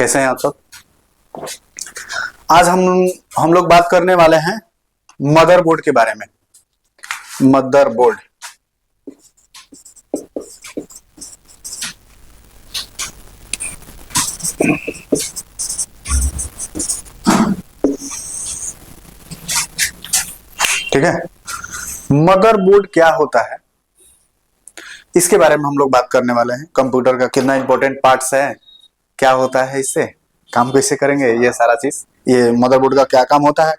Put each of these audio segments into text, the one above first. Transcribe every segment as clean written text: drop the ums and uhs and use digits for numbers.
कैसे हैं आप सब। आज हम लोग बात करने वाले हैं मदरबोर्ड के बारे में। मदरबोर्ड ठीक है। मदरबोर्ड क्या होता है इसके बारे में हम लोग बात करने वाले हैं। कंप्यूटर का कितना इंपॉर्टेंट पार्ट्स है, क्या होता है, इससे काम कैसे करेंगे, ये सारा चीज। ये मदरबोर्ड का क्या काम होता है,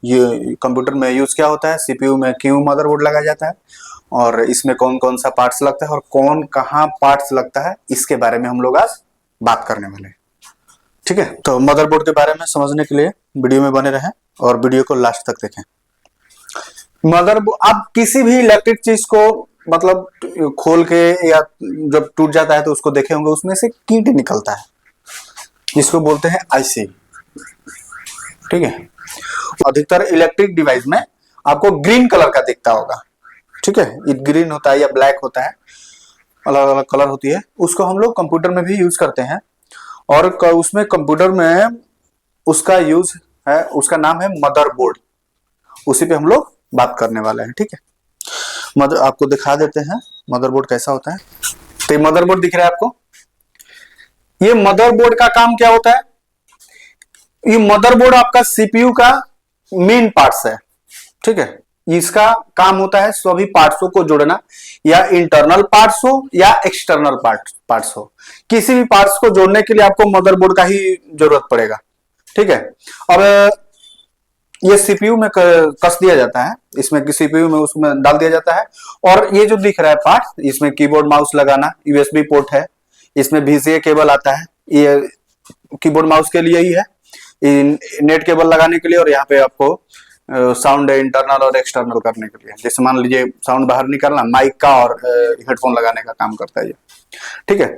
ये कंप्यूटर में यूज क्या होता है, सीपीयू में क्यों मदरबोर्ड लगाया जाता है, और इसमें कौन कौन सा पार्ट्स लगता है और कौन कहाँ पार्ट्स लगता है, इसके बारे में हम लोग आज बात करने वाले हैं। ठीक है, तो मदरबोर्ड के बारे में समझने के लिए वीडियो में बने रहें और वीडियो को लास्ट तक देखें। मदरबोर्ड, आप किसी भी इलेक्ट्रिक चीज को मतलब खोल के या जब टूट जाता है तो उसको देखे होंगे, उसमें से कीट निकलता है जिसको बोलते हैं आईसी। ठीक है, अधिकतर इलेक्ट्रिक डिवाइस में आपको ग्रीन कलर का दिखता होगा। ठीक है, ये ग्रीन होता है या ब्लैक होता है, अलग अलग कलर होती है। उसको हम लोग कंप्यूटर में भी यूज करते हैं और उसमें कंप्यूटर में उसका यूज है, उसका नाम है मदरबोर्ड। उसी पे हम लोग बात करने वाले हैं। ठीक है, आपको दिखा देते हैं मदरबोर्ड कैसा होता है। तो ये मदरबोर्ड दिख रहा है आपको। ये मदरबोर्ड का काम क्या होता है, ये मदरबोर्ड आपका सीपीयू का मेन पार्ट्स है। ठीक है, इसका काम होता है सभी पार्ट्सों को जोड़ना, या इंटरनल पार्ट्स हो या एक्सटर्नल पार्ट्स हो। किसी भी पार्ट्स को जोड़ने के लिए आपको मदरबोर्ड का ही जरूरत पड़ेगा। ठीक है, अब ये सीपीयू में कस दिया जाता है, इसमें सीपीयू में उसमें डाल दिया जाता है। और ये जो दिख रहा है पार्ट, इसमें कीबोर्ड माउस लगाना, यूएसबी पोर्ट है, इसमें VCA केबल आता है, ये कीबोर्ड माउस के लिए ही है, नेट केबल लगाने के लिए, और यहाँ पे आपको साउंड इंटरनल और एक्सटर्नल करने के लिए। जैसे मान लीजिए साउंड बाहर निकालना, माइक का और हेडफोन लगाने का काम करता है ये। ठीक है,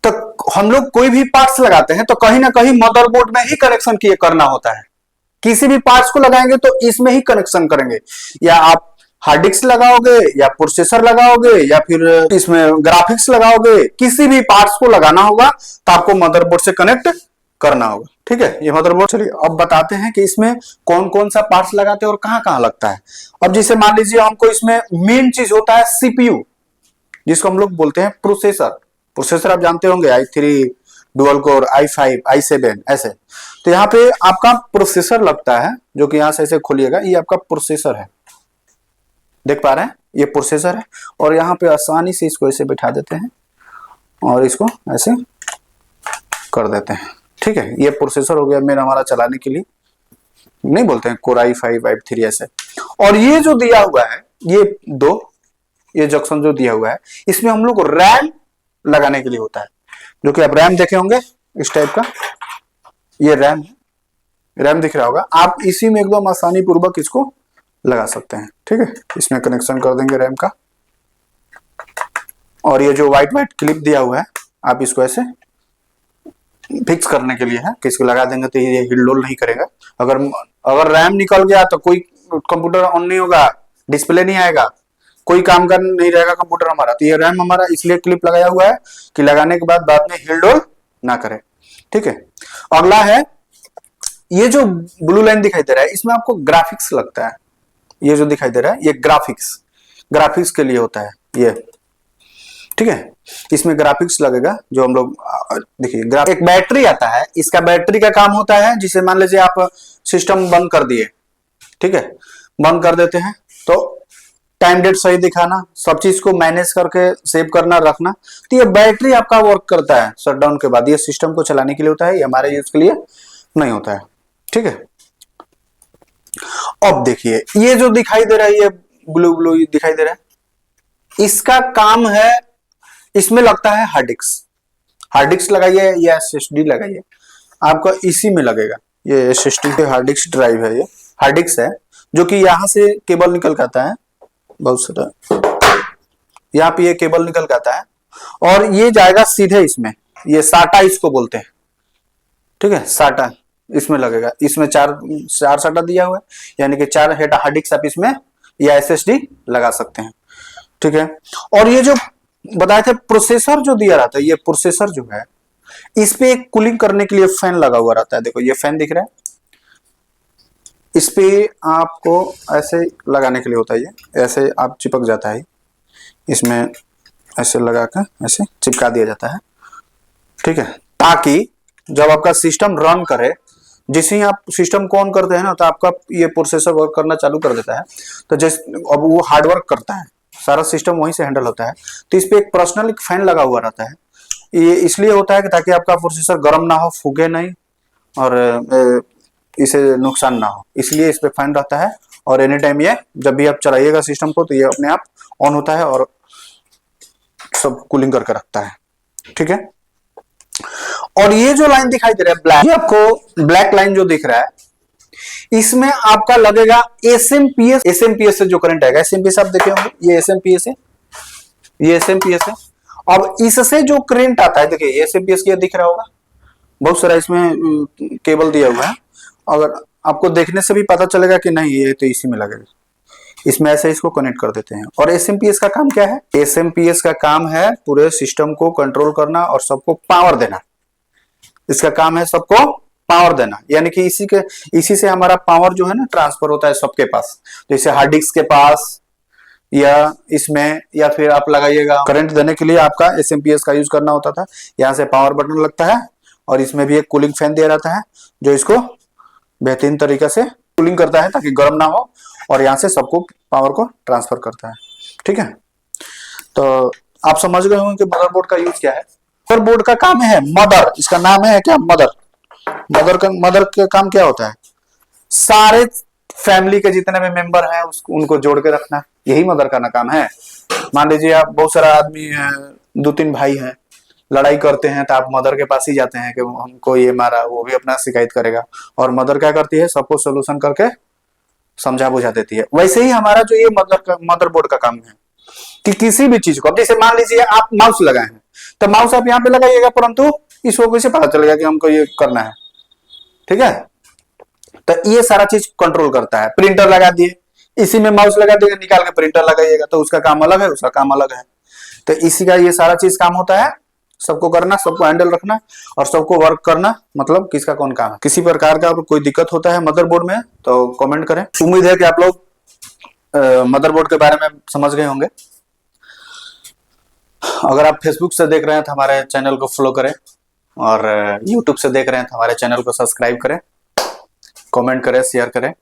तो हम लोग कोई भी पार्ट्स लगाते हैं तो कहीं ना कहीं मदरबोर्ड में ही कनेक्शन किए करना होता है। किसी भी पार्ट्स को लगाएंगे तो इसमें ही कनेक्शन करेंगे, या आप हार्ड डिस्क लगाओगे या प्रोसेसर लगाओगे या फिर इसमें ग्राफिक्स लगाओगे, किसी भी पार्ट्स को लगाना होगा तो आपको मदरबोर्ड से कनेक्ट करना होगा। ठीक है, ये मदरबोर्ड। चलिए अब बताते हैं कि इसमें कौन कौन सा पार्ट्स लगाते हैं और कहां कहां लगता है। अब जैसे मान लीजिए हमको इसमें मेन चीज होता है सीपीयू, जिसको हम लोग बोलते हैं प्रोसेसर। प्रोसेसर आप जानते होंगे, i3 dual core, i5 i7 ऐसे। तो यहाँ पे आपका प्रोसेसर लगता है, जो कि यहां से ऐसे खोलिएगा, ये आपका प्रोसेसर है। देख पा रहे हैं, ये प्रोसेसर है। और यहाँ पे आसानी से इसको ऐसे बिठा देते हैं और इसको ऐसे कर देते हैं। ठीक है, ये प्रोसेसर हो गया मेरा, हमारा चलाने के लिए। नहीं बोलते हैं कोर i5 i3 ऐसे। और ये जो दिया हुआ है, ये जंक्शन जो दिया हुआ है, इसमें हम लोग रैम लगाने के लिए होता है, जो कि आप रैम देखे होंगे इस टाइप का। ये रैम है, रैम दिख रहा होगा। आप इसी में एकदम आसानी पूर्वक इसको लगा सकते हैं। ठीक है, इसमें कनेक्शन कर देंगे रैम का। और ये जो व्हाइट क्लिप दिया हुआ है, आप इसको ऐसे फिक्स करने के लिए है कि इसको लगा देंगे तो ये हिलडोल नहीं करेगा। अगर रैम निकल गया तो कोई कंप्यूटर ऑन नहीं होगा, डिस्प्ले नहीं आएगा, कोई काम कर नहीं रहेगा कंप्यूटर हमारा। तो ये रैम हमारा इसलिए क्लिप लगाया हुआ है कि लगाने के बाद में हिलडोल ना करे। ठीक है, अगला है ये जो ब्लू लाइन दिखाई दे रहा है, इसमें आपको ग्राफिक्स लगता है। ये जो दिखाई दे रहा है, ये ग्राफिक्स के लिए होता है ये। ठीक है, इसमें ग्राफिक्स लगेगा, जो हम लोग देखिए एक बैटरी आता है। इसका बैटरी का काम होता है, जिसे मान लीजिए आप सिस्टम बंद कर दिए। ठीक है, बंद कर देते हैं तो टाइम डेट सही दिखाना, सब चीज को मैनेज करके सेव करना, रखना। तो ये बैटरी आपका वर्क करता है शटडाउन के बाद। ये सिस्टम को चलाने के लिए होता है, ये हमारे यूज के लिए नहीं होता है। ठीक है, अब देखिए ये जो दिखाई दे रहा है, ये ब्लू दिखाई दे रहा है, इसका काम है, इसमें लगता है हार्ड डिस्क लगाइए या SSD लगाइए, आपका इसी में लगेगा। ये SSD के हार्ड डिस्क ड्राइव है, ये हार्ड डिस्क है, जो कि यहां से केबल निकल के आता है, बहुत सारा यहाँ पे ये केबल निकल के आता है और ये जाएगा सीधे इसमें। ये साटा इसको बोलते हैं। ठीक है, साटा इसमें लगेगा। इसमें चार साटा दिया हुआ है, यानी कि 4 हार्ड डिस्क आप इसमें या SSD लगा सकते हैं। ठीक है, और ये जो बताए थे प्रोसेसर जो दिया रहता है, ये प्रोसेसर जो है इस पे एक कूलिंग करने के लिए फैन लगा हुआ रहता है। देखो ये फैन दिख रहा है, इस पे आपको ऐसे लगाने के लिए होता है, ये ऐसे आप चिपक जाता है, इसमें ऐसे लगा कर ऐसे चिपका दिया जाता है, ठीक है। ताकि जब आपका सिस्टम रन करे, जैसे ही आप सिस्टम को ऑन करते हैं ना, तो आपका ये प्रोसेसर वर्क करना चालू कर देता है। तो जैसे अब वो हार्ड वर्क करता है, सारा सिस्टम वहीं से हैंडल होता है। तो इस पे एक पर्सनल एक फैन लगा हुआ रहता है। ये इसलिए होता है कि ताकि आपका प्रोसेसर गर्म ना हो, फूके नहीं, और इसे नुकसान ना हो, इसलिए इस पे फैन रहता है। और एनी टाइम ये जब भी आप चलाइएगा सिस्टम को, तो ये अपने आप ऑन होता है और सब कूलिंग करके रखता है, ठीक है। और ये जो लाइन दिखाई दे रहा है ब्लैक, ये आपको ब्लैक लाइन जो दिख रहा है, इसमें आपका लगेगा एसएमपीएस। एसएमपीएस से जो करंट आएगा, एसएमपीएस आप देखे होंगे, ये एसएमपीएस है, ये एसएमपीएस है। अब इससे जो करंट आता है, देखिए एसएमपीएस की दिख रहा होगा, बहुत सारा इसमें केबल दिया हुआ है। अगर आपको देखने से भी पता चलेगा कि नहीं ये तो इसी में लगेगा, इसमें ऐसे इसको कनेक्ट कर देते हैं। और एसएमपीएस का काम क्या है? एसएमपीएस का काम है पूरे सिस्टम को कंट्रोल करना और सबको पावर देना। इसका काम है सबको पावर देना, यानी कि इसी से हमारा पावर जो है ना ट्रांसफर होता है सबके पास। जैसे हार्ड डिस्क के पास या इसमें, या फिर आप लगाइएगा करंट देने के लिए आपका एसएमपीएस का यूज करना होता था। यहाँ से पावर बटन लगता है और इसमें भी एक कूलिंग फैन दिया रहता है जो इसको बेहतरीन तरीके से कूलिंग करता है ताकि गर्म ना हो, और यहाँ से सबको पावर को ट्रांसफर करता है, ठीक है। तो आप समझ गए होंगे कि मदरबोर्ड का यूज क्या है। मदरबोर्ड का काम है मदर, इसका नाम है क्या? मदर। मदर का काम क्या होता है? सारे फैमिली के जितने भी मेंबर हैं उनको जोड़ के रखना, यही मदर का ना काम है। मान लीजिए आप बहुत सारा आदमी है, 2-3 भाई हैं, लड़ाई करते हैं, तो आप मदर के पास ही जाते हैं कि हमको ये मारा, वो भी अपना शिकायत करेगा। और मदर क्या करती है? सबको सोल्यूशन करके समझा बुझा देती है। वैसे ही हमारा जो ये मदरबोर्ड का काम है कि किसी भी चीज को, जैसे मान लीजिए आप माउस लगाए हैं, तो माउस आप यहाँ पे लगाइएगा, परंतु इसको कैसे पता चलेगा कि हमको ये करना है, ठीक है। तो ये सारा चीज कंट्रोल करता है। प्रिंटर लगा दिए, इसी में माउस लगा दिएगा, निकाल के प्रिंटर लगाइएगा, तो उसका काम अलग है, उसका काम अलग है। तो इसी का ये सारा चीज काम होता है, सबको करना, सबको हैंडल रखना और सबको वर्क करना, मतलब किसका कौन काम है। किसी प्रकार का कोई दिक्कत होता है मदरबोर्ड में तो कमेंट करें। उम्मीद है कि आप लोग मदरबोर्ड के बारे में समझ गए होंगे। अगर आप फेसबुक से देख रहे हैं तो हमारे चैनल को फॉलो करें, और यूट्यूब से देख रहे हैं तो हमारे चैनल को सब्सक्राइब करें, कमेंट करें, शेयर करें।